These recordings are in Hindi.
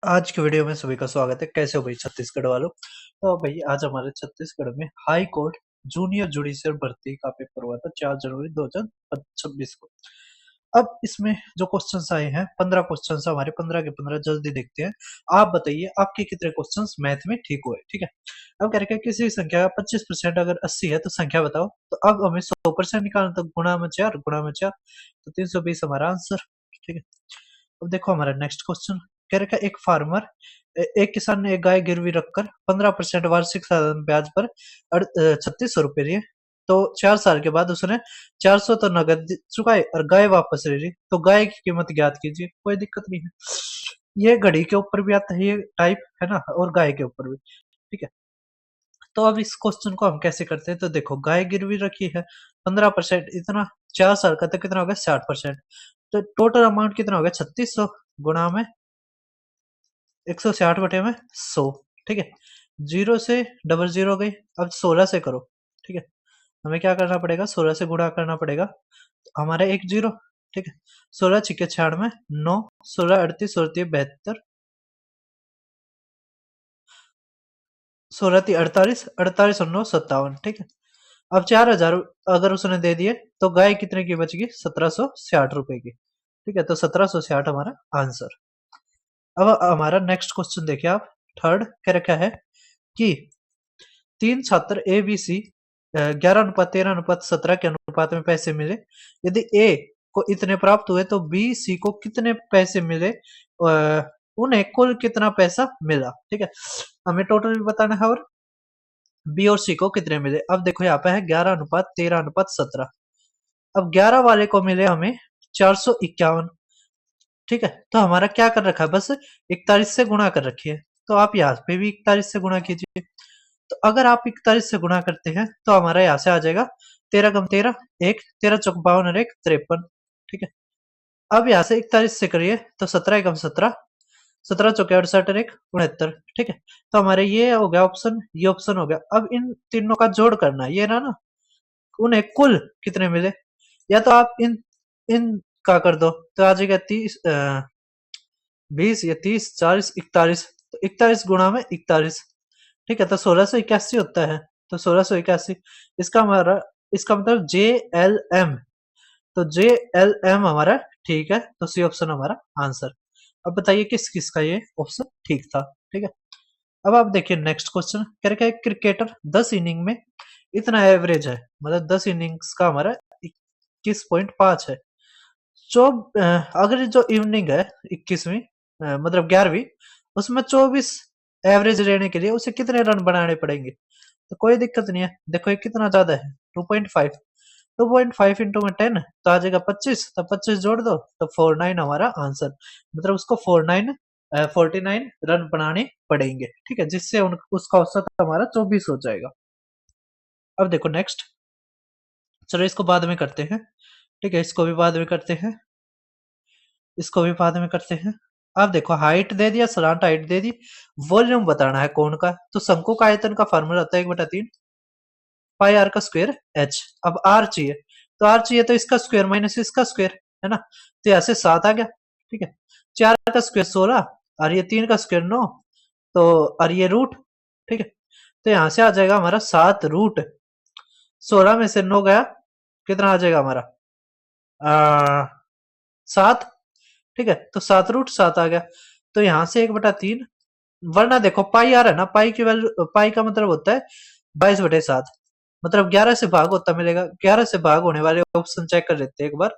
आज की वीडियो में सभी का स्वागत है। कैसे हो भाई छत्तीसगढ़ वालों। तो भाई आज हमारे छत्तीसगढ़ में हाई कोर्ट जूनियर जुडिशियल भर्ती का पेपर हुआ था 4 जनवरी 2026 को। अब इसमें जो क्वेश्चंस आए हैं 15 क्वेश्चंस हमारे 15 के 15 जल्दी देखते हैं। आप बताइए आपके कितने क्वेश्चंस मैथ में ठीक हुए। ठीक है, अब कह रहे हैं किसी संख्या का 25% अगर 80 है तो संख्या बताओ। तो अब हमें 100% निकालना, तो गुणा में 4 तो 320 हमारा आंसर। ठीक है, अब देखो हमारा नेक्स्ट क्वेश्चन कह रखा है एक फार्मर एक किसान ने एक गाय गिरवी रखकर 15% वार्षिक साधारण ब्याज पर 3600 रुपए लिए। तो 4 साल के बाद उसने 400 तो नगद चुकाए और गाय वापस ले ली। तो गाय की कीमत ज्ञात कीजिए। कोई दिक्कत नहीं है, ये घड़ी के ऊपर भी आता है ये टाइप, है ना, और गाय के ऊपर भी। ठीक है, तो अब इस क्वेश्चन को हम कैसे करते हैं। तो देखो गाय गिरवी रखी है 15% इतना, 4 साल का तो कितना हो गया 60%। तो टोटल अमाउंट कितना हो गया 3600 गुणा में 160 बटे में 100। ठीक है, जीरो से डबल जीरो हो गई। अब 16 से करो। ठीक है, हमें क्या करना पड़ेगा 16 से गुणा करना पड़ेगा। तो हमारा एक जीरो। ठीक है, 16 छिके 96 9 16 38 और 72 16 48 48 और 9 57। ठीक है, अब 4000 अगर उसने दे दिए तो गाय कितने की बचेगी 1760 रुपए की। ठीक है, तो 1760 हमारा आंसर। अब हमारा नेक्स्ट क्वेश्चन देखिए आप। थर्ड क्या रखा है कि 3 छात्र ए बी सी 11:13:17 के अनुपात में पैसे मिले। यदि ए को इतने प्राप्त हुए तो बी सी को कितने पैसे मिले, उन्हें कुल कितना पैसा मिला। ठीक है, हमें टोटल भी बताना है और बी और सी को कितने मिले। अब देखो यहाँ पे है 11:13:17। अब 11 वाले को मिले हमें 451। ठीक है, तो हमारा क्या कर रखा है बस 41 से गुणा कर रखी है। तो आप यहाँ पे भी 41 से गुणा कीजिए। तो अगर आप 41 से गुणा करते हैं तो हमारा यहाँ से आ जाएगा 13 कम 13 1 13 चौक 52 और 1 53। ठीक है, अब यहाँ से 41 से करिए तो 17 कम 17 17 चौके 68 और 1 69। ठीक है, तो हमारे ये हो गया ऑप्शन, ये ऑप्शन हो गया। अब इन तीनों का जोड़ करना है, ये ना उन्हें कुल कितने मिले। या तो आप इन इन का कर दो तो आ जाएगा 20 या 30 40 41। तो 41 गुणा में 41। ठीक है, तो 1681 होता है। तो 1681 इसका हमारा इसका मतलब JLM। तो JLM हमारा ठीक है, तो सी ऑप्शन हमारा आंसर। अब बताइए किस किस का ये ऑप्शन ठीक था। ठीक है, अब आप देखिए नेक्स्ट क्वेश्चन कह रखा है क्रिकेटर 10 इनिंग में इतना एवरेज है, मतलब 10 इनिंग्स का हमारा 21.5 है। जो अगर जो इवनिंग है 21वीं मतलब 11वीं, उसमें 24 एवरेज लेने के लिए उसे कितने रन बनाने पड़ेंगे। तो कोई दिक्कत नहीं है, देखो ये कितना ज्यादा है 2.5। 2.5 इंटू में 10 तो आ जाएगा 25। तो 25 जोड़ दो तो 49 हमारा आंसर। मतलब उसको 49 रन बनाने पड़ेंगे। ठीक है, जिससे उसका औसत हमारा 24 हो जाएगा। अब देखो नेक्स्ट, चलो इसको बाद में करते हैं। ठीक है, इसको भी बाद में करते हैं, इसको भी बाद में करते हैं। अब देखो हाइट दे दिया, सलांट हाइट दे दी, वॉल्यूम बताना है कौन का। तो शंकु का आयतन का फार्मूला होता है 1/3 पाई आर का स्क्वायर एच। अब आर चाहिए, तो आर चाहिए तो इसका स्क्वायर माइनस इसका स्क्वायर, है ना। तो यहाँ से 7 आ गया। ठीक है, 4 का स्क्वायर 16 और ये 3 का स्क्वायर 9, तो और ये रूट। ठीक है, तो यहाँ से आ जाएगा हमारा 7 रूट 16 में से 9 गया, कितना आ जाएगा हमारा 7। ठीक है, तो 7 रूट 7 आ गया। तो यहाँ से 1/3, वरना देखो पाई आ रहा है ना, पाई की वैल्यू, पाई का मतलब होता है 22/7, मतलब 11 से भाग होता मिलेगा। 11 से भाग होने वाले ऑप्शन चेक कर लेते हैं एक बार।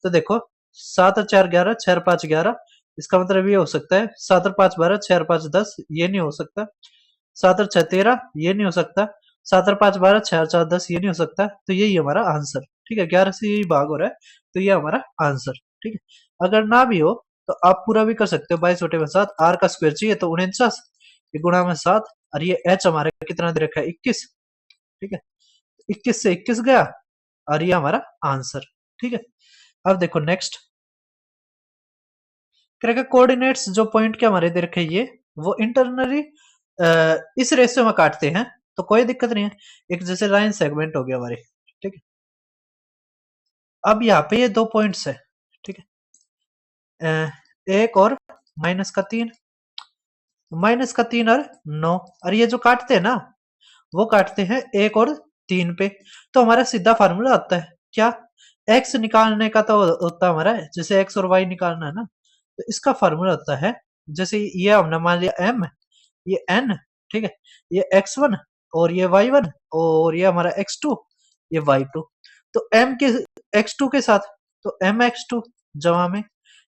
तो देखो 7 और 4 11 6 और 5 11, इसका मतलब ये हो सकता है 7 और 5 12 6 और 5 10, ये नहीं हो सकता। 7 और 6 13, ये नहीं हो सकता। 7 और 5 12 6 और 4 10, ये नहीं हो सकता। तो यही हमारा आंसर। ठीक है, 11 से यही भाग हो रहा है, तो ये हमारा आंसर। ठीक है, अगर ना भी हो तो आप पूरा भी कर सकते हो। 22/7 आर का स्क्वायर चाहिए तो 49 गुणा में 7, और ये एच हमारे कितना दे रखा है 21। ठीक है, 21 से 21 गया और ये हमारा आंसर। ठीक है, अब देखो नेक्स्ट करेगा कोऑर्डिनेट्स जो पॉइंट के हमारे दे रखे ये वो इंटरनली इस रेशियो में काटते हैं, तो कोई दिक्कत नहीं है। एक जैसे लाइन सेगमेंट हो गया हमारी। ठीक है, अब यहाँ पे ये 2 पॉइंट्स है। ठीक है, एक और -3, माइनस का 3 और 9, और ये जो काटते हैं ना वो काटते हैं 1 और 3 पे। तो हमारा सीधा फार्मूला आता है क्या, x निकालने का तो होता है हमारा, जैसे x और y निकालना है ना, तो इसका फार्मूला होता है, जैसे ये हमने मान लिया m, ये n, ठीक है, ये x1 और ये y1 और ये हमारा x2, ये y2। तो m के x2 के साथ तो mx2 जमा में,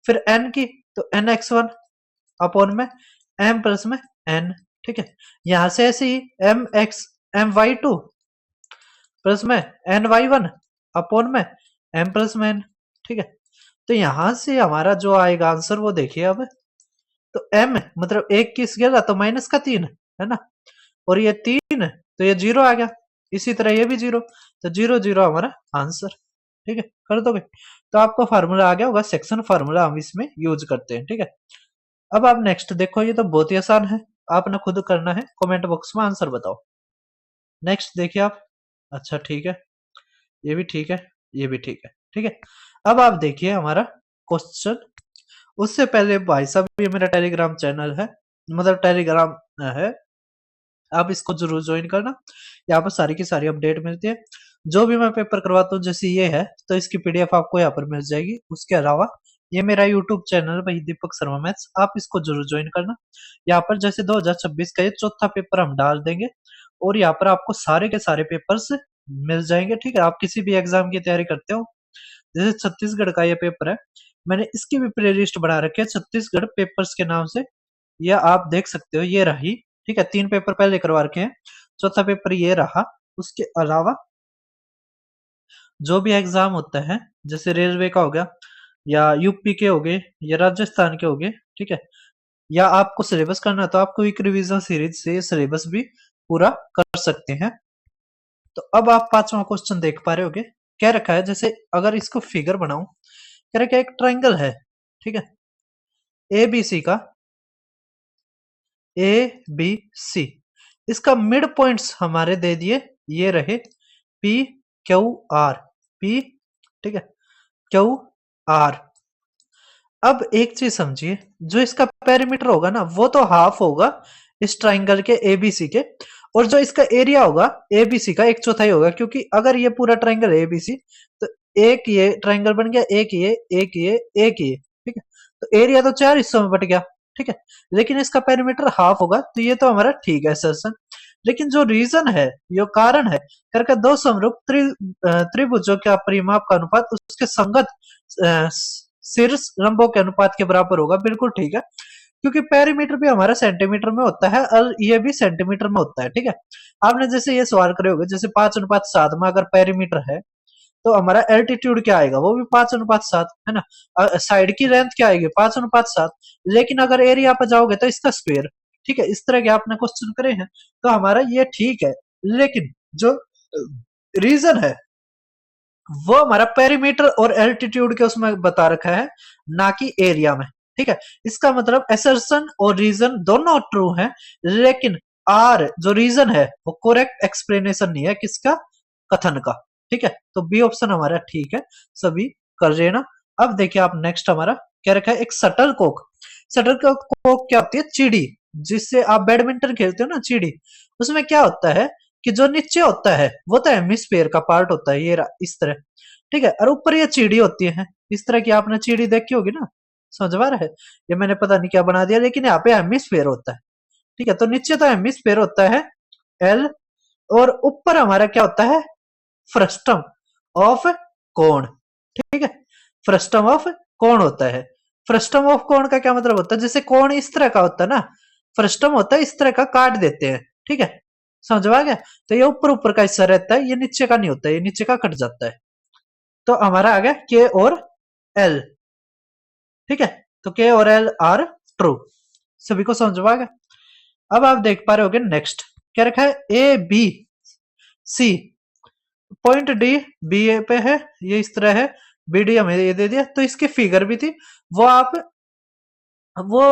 फिर n की तो nx1 अपॉन में m प्लस में n, ठीक है। यहां से ऐसे ही my2 प्लस में ny1 अपॉन में m प्लस में n, ठीक है। तो यहां से हमारा जो आएगा आंसर वो देखिए अब, तो m मतलब एक किस गया तो माइनस का 3 है ना, और ये 3 तो ये 0 आ गया, इसी तरह ये भी 0, तो 0 0 हमारा आंसर, ठीक है। कर दोगे तो आपको फार्मूला आ गया होगा, सेक्शन फार्मूला हम इसमें यूज करते हैं, ठीक है। अब आप नेक्स्ट देखो, ये तो बहुत ही आसान है, आपने खुद करना है, कमेंट बॉक्स में आंसर बताओ। नेक्स्ट देखिए आप, अच्छा ठीक है, ये भी ठीक है, ये भी ठीक है, ठीक है। अब आप देखिए हमारा क्वेश्चन, उससे पहले भाई साहब ये मेरा टेलीग्राम चैनल है, मतलब टेलीग्राम है, आप इसको जरूर ज्वाइन करना, यहाँ पर सारी की सारी अपडेट मिलती है, जो भी मैं पेपर करवाता हूँ, जैसे ये है तो इसकी पीडीएफ आपको यहाँ पर मिल जाएगी। उसके अलावा ये मेरा यूट्यूब चैनल भाई दीपक शर्मा मैथ्स, आप इसको जरूर ज्वाइन करना। यहाँ पर जैसे 2026 का ये चौथा पेपर हम डाल देंगे, और यहाँ पर आपको सारे के सारे पेपर्स मिल जाएंगे, ठीक है। आप किसी भी एग्जाम की तैयारी करते हो, जैसे छत्तीसगढ़ का ये पेपर है, मैंने इसकी भी प्ले लिस्ट बना रखी है छत्तीसगढ़ पेपर्स के नाम से, यह आप देख सकते हो, ये रही, ठीक है। 3 पेपर पहले करवा रखे हैं, चौथा पेपर ये रहा। उसके अलावा जो भी एग्जाम होता है, जैसे रेलवे का हो गया, या यूपी के हो गए, या राजस्थान के हो गए, ठीक है, या आपको सिलेबस करना है तो आप क्विक रिवीजन सीरीज से सिलेबस भी पूरा कर सकते हैं। तो अब आप पांचवा क्वेश्चन देख पा रहे होगे, क्या रखा है, जैसे अगर इसको फिगर बनाऊं, क्या रखा है, एक ट्रायंगल है, ठीक है, ए बी सी का, ए बी सी, इसका मिड पॉइंट्स हमारे दे दिए, ये रहे पी क्यू आर, पी, ठीक है, क्यू आर। अब एक चीज समझिए, जो इसका पेरीमीटर होगा ना वो तो हाफ होगा इस ट्राइंगल के एबीसी के, और जो इसका एरिया होगा एबीसी का 1/4 होगा, क्योंकि अगर ये पूरा ट्राइंगल एबीसी, तो एक ये ट्राइंगल बन गया, एक ये, एक ये, एक ये, ठीक है। तो एरिया तो 4 हिस्सों में बट गया, ठीक है, लेकिन इसका पेरीमीटर हाफ होगा, तो ये तो हमारा ठीक है सर्सन। लेकिन जो रीजन है, जो कारण है, करके दो समरूप त्रिभुजों का परिमाप का अनुपात उसके संगत शीर्ष लंबों के अनुपात के बराबर होगा, बिल्कुल ठीक है, क्योंकि पेरीमीटर भी हमारा सेंटीमीटर में होता है और ये भी सेंटीमीटर में होता है, ठीक है। आपने जैसे ये सवाल करे होगे, जैसे 5:7 में अगर पेरीमीटर है, तो हमारा एल्टीट्यूड क्या आएगा, वो भी 5:7 है ना, साइड की लेंथ क्या आएगी, 5:7, लेकिन अगर एरिया पर जाओगे तो इसका स्क्वायर, ठीक है। इस तरह के आपने क्वेश्चन करे हैं, तो हमारा ये ठीक है, लेकिन जो रीजन है वो हमारा पेरीमीटर और एल्टीट्यूड के उसमें बता रखा है, ना कि एरिया में, ठीक है। इसका मतलब असर्शन और रीजन दोनों ट्रू है, लेकिन आर जो रीजन है वो करेक्ट एक्सप्लेनेशन नहीं है किसका, कथन का, ठीक है। तो बी ऑप्शन हमारा ठीक है, सभी कर लेना। अब देखिए आप नेक्स्ट हमारा क्या रखा है, एक शटल कोक। शटल कोक क्या होती है, चिड़ी, जिससे आप बैडमिंटन खेलते हो ना, चिड़ी, उसमें क्या होता है कि जो नीचे होता है वो तो हेमिस्फीयर का पार्ट होता है, ये इस तरह, ठीक है, और ऊपर ये चिड़ी होती है, इस तरह की आपने चिड़ी देखी होगी ना, समझ में आ रहा है, ये मैंने पता नहीं क्या बना दिया, लेकिन यहाँ पे हेमिस्फीयर होता है, ठीक है। तो नीचे तो हेमिस्फीयर होता है एल, और ऊपर हमारा क्या होता है, फ्रस्टम ऑफ कोण, ठीक है, फ्रस्टम ऑफ कोण होता है। फ्रस्टम ऑफ कोण का क्या मतलब होता है, जैसे कोण इस तरह का होता है ना, फ्रस्टम होता है इस तरह का, काट देते हैं, ठीक है, समझ में आ गया। तो ये ऊपर ऊपर का हिस्सा रहता है, ये नीचे का नहीं होता है, ये नीचे का कट जाता है। तो हमारा आ गया के और एल, ठीक है, तो के और एल आर ट्रू, सभी को समझ में आ गया। अब आप देख पा रहे होगे नेक्स्ट क्या रखा है, A B C, point D B A पे है, ये इस तरह है, बी डी हमें ये दे दिया, तो इसकी फिगर भी थी, वो आप वो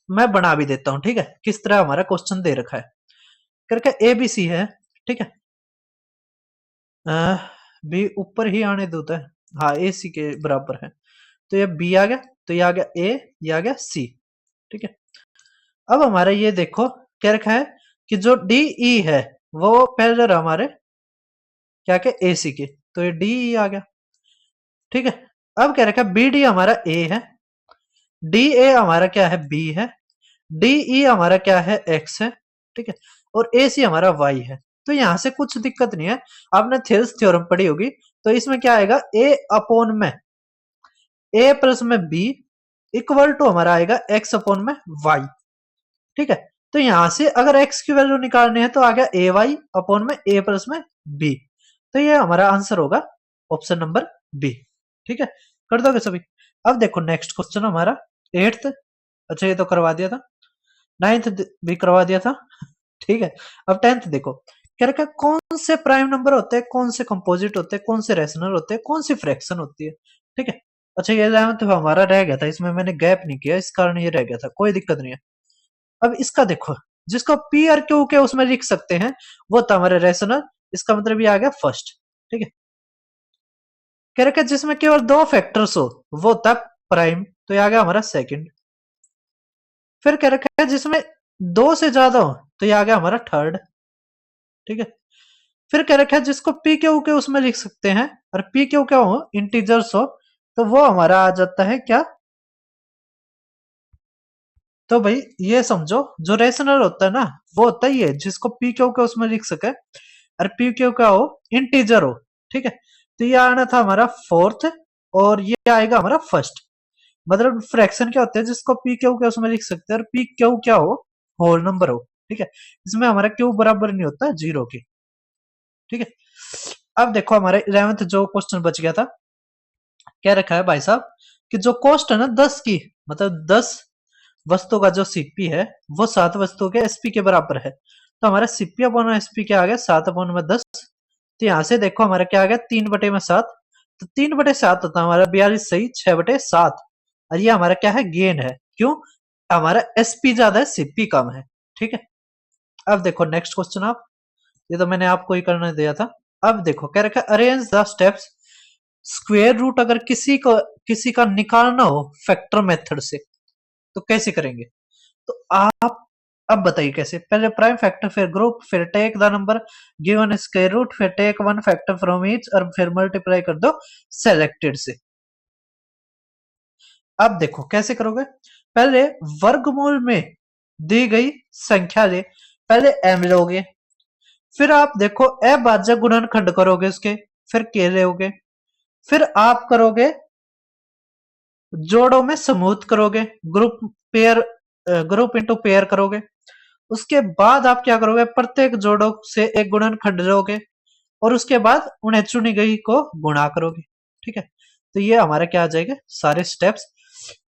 मैं बना भी देता हूं, ठीक है, किस तरह हमारा क्वेश्चन दे रखा है, करके ए बी सी है, ठीक है, बी ऊपर ही आने देता है, हाँ ए सी के बराबर है, तो ये बी आ गया, तो ये आ गया ए, ये आ गया सी, ठीक है। अब हमारा ये देखो क्या रखा है कि जो डी ई है वो पैरेलल हमारे क्या के ए सी के, तो ये डी ई आ गया। ठीक है, अब क्या रखा है बी डी हमारा ए है, डी ए हमारा क्या है बी है, डी ई हमारा क्या है एक्स है। ठीक है, और ए सी हमारा वाई है। तो यहां से कुछ दिक्कत नहीं है, आपने थेल्स थ्योरम पढ़ी होगी। तो इसमें क्या आएगा ए अपॉन में ए प्लस में बी इक्वल टू हमारा आएगा एक्स अपॉन में वाई। ठीक है, तो यहां से अगर एक्स की वैल्यू निकालनी है तो आ गया ए वाई अपॉन में ए प्लस में बी। तो ये हमारा आंसर होगा ऑप्शन नंबर बी। ठीक है, कर दोगे सभी। अब देखो नेक्स्ट क्वेश्चन हमारा एट्थ, अच्छा ये तो करवा दिया था, नाइन्थ भी करवा दिया था। ठीक है, अब टेंथ देखो क्या रखा है, कौन से प्राइम नंबर होते हैं, कौन से कंपोजिट होते हैं, कौन से रेशनल होते हैं, कौन सी फ्रैक्शन होती है। ठीक है, अच्छा ये 11th हमारा रह गया था, इसमें मैंने गैप नहीं किया, इस कारण ये रह गया था, कोई दिक्कत नहीं है। अब इसका देखो जिसको पी और क्यू के उसमें लिख सकते हैं वो था हमारे रेशनल, इसका मतलब ये आ गया फर्स्ट। ठीक है, कह रखा है जिसमें केवल दो फैक्टर्स हो वो था प्राइम, तो ये आ गया हमारा सेकंड। फिर कह रखा है जिसमें दो से ज्यादा हो तो ये आ गया हमारा थर्ड। ठीक है, फिर कह रखा है जिसको पी क्यू के उसमें लिख सकते हैं और पी क्यू क्या हो इंटीजर्स हो तो वो हमारा आ जाता है क्या, तो भाई ये समझो जो रेशनल होता है ना वो होता ही है जिसको पी क्यू के उसमें लिख सके और पी क्यू क्या हो इंटीजर हो। ठीक है, तो ये आना था हमारा फोर्थ और ये आएगा हमारा फर्स्ट। मतलब फ्रैक्शन क्या होता है जिसको पी क्यू के उसमें लिख सकते हैं और पी क्यू क्या हो होल नंबर हो। ठीक है, इसमें हमारा क्यू बराबर नहीं होता जीरो के। ठीक है, अब देखो हमारे 11th जो क्वेश्चन बच गया था, क्या रखा है भाई साहब कि जो कॉस्ट है ना 10 की, मतलब 10 वस्तु का जो सीपी है वो 7 वस्तुओं के एसपी के बराबर है। तो हमारा सीपी अपॉन एसपी क्या आ गया 7 अपॉन में 10। तो यहां से देखो हमारा क्या आ गया 3/7। तो 3/7 होता है हमारा 42 सही 6/7। और ये हमारा क्या है गेन है, क्यों, हमारा एसपी ज्यादा है सीपी कम है। ठीक है, अब देखो नेक्स्ट क्वेश्चन आप, ये तो मैंने आपको ही करने दिया था। अब देखो क्या रखा arrange the steps, square root अगर किसी का निकालना हो फैक्टर मेथड से तो कैसे करेंगे। तो आप अब बताइए कैसे, पहले प्राइम फैक्टर फिर ग्रुप फिर take the number given square root फिर take one factor from each और फिर मल्टीप्लाई कर दो सेलेक्टेड से। अब देखो कैसे करोगे, पहले वर्गमूल में दी गई संख्या ले, पहले m लोगे, फिर आप देखो अभाज्य गुणनखंड करोगे उसके, फिर k लोगे, फिर आप करोगे जोड़ों में समूह करोगे, group pair, group into pair करोगे। उसके बाद आप क्या करोगे प्रत्येक जोड़ों से एक गुणनखंड लोगे और उसके बाद उन्हें चुनी गई को गुणा करोगे। ठीक है, तो ये हमारा क्या आ जाएगा सारे स्टेप्स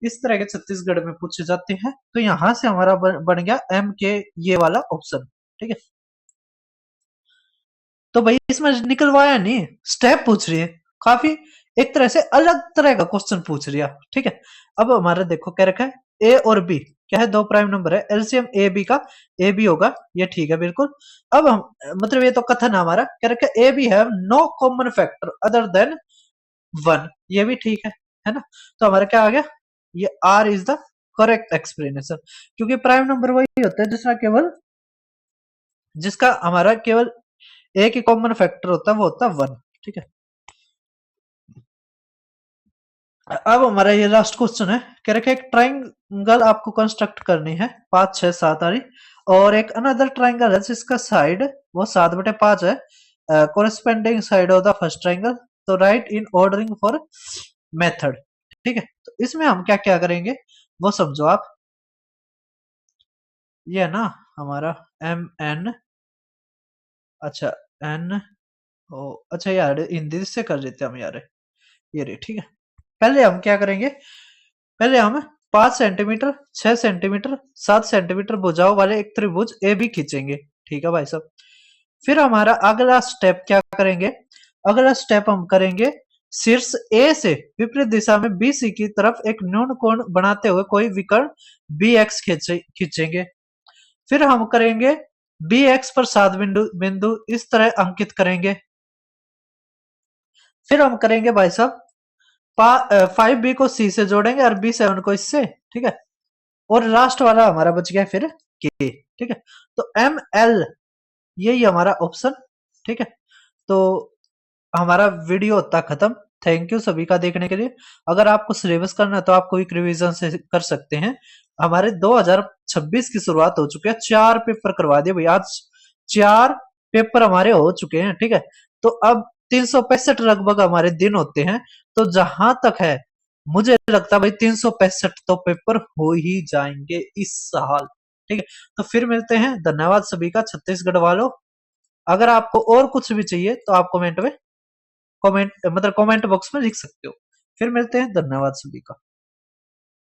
इस तरह के छत्तीसगढ़ में पूछे जाते हैं। तो यहां से हमारा बन गया एम के ये वाला ऑप्शन। ठीक है, तो भाई इसमें निकलवाया नहीं, स्टेप पूछ रही है काफी, एक तरह से अलग तरह का क्वेश्चन पूछ रही है। ठीक है, अब हमारा देखो क्या रखा है ए और बी क्या है दो प्राइम नंबर है, एलसीएम ए बी का ए बी होगा, ये ठीक है बिल्कुल। अब हम मतलब ये तो कथन है हमारा, क्या रखा है A B have no common factor other than 1, ये भी ठीक है ना। तो हमारा क्या आ गया, ये R is the correct explanation, क्योंकि प्राइम नंबर वही होता है जिसका हमारा केवल एक ही कॉमन फैक्टर होता है वो होता है 1। ठीक है, अब हमारा ये लास्ट क्वेश्चन है, कह रखे एक ट्राइंगल आपको कंस्ट्रक्ट करनी है 5 6 7 वाली, और एक अनदर ट्राइंगल है जिसका साइड वो 7/5 है, corresponding side of the first triangle. तो right in ordering for method. ठीक है, तो इसमें हम क्या क्या करेंगे वो समझो आप, ये है ना हमारा एम एन, अच्छा एन ओ, अच्छा यार हिंदी से कर लेते हैं हम यार, ये रे ठीक है। पहले हम क्या करेंगे, पहले हम 5 सेंटीमीटर 6 सेंटीमीटर 7 सेंटीमीटर भुजाओं वाले एक त्रिभुज ए बी खींचेंगे। ठीक है भाई साहब, फिर हमारा अगला स्टेप क्या करेंगे, अगला स्टेप हम करेंगे शीर्ष ए से विपरीत दिशा में बी सी की तरफ एक न्यून कोण बनाते हुए कोई विकर्ण बी एक्स खींचेंगे। फिर हम करेंगे बी एक्स पर 7 बिंदु बिंदु इस तरह अंकित करेंगे। फिर हम करेंगे भाई साहब 5 बी को सी से जोड़ेंगे और B7 को इससे। ठीक है, और लास्ट वाला हमारा बच गया फिर के। ठीक है, तो एम एल यही हमारा ऑप्शन। ठीक है, तो हमारा वीडियो होता है खत्म। थैंक यू सभी का देखने के लिए। अगर आपको सिलेबस करना है तो आप कोई रिवीजन से कर सकते हैं। हमारे 2026 की शुरुआत हो चुकी है, 4 पेपर करवा दिए भाई आज, 4 पेपर हमारे हो चुके हैं। ठीक है, तो अब 365 लगभग हमारे दिन होते हैं। तो जहां तक है मुझे लगता है भाई 365 तो पेपर हो ही जाएंगे इस साल। ठीक है, तो फिर मिलते हैं। धन्यवाद सभी का, छत्तीसगढ़ वालों। अगर आपको और कुछ भी चाहिए तो आप कमेंट में कमेंट मतलब कमेंट बॉक्स में लिख सकते हो। फिर मिलते हैं। धन्यवाद सभी का।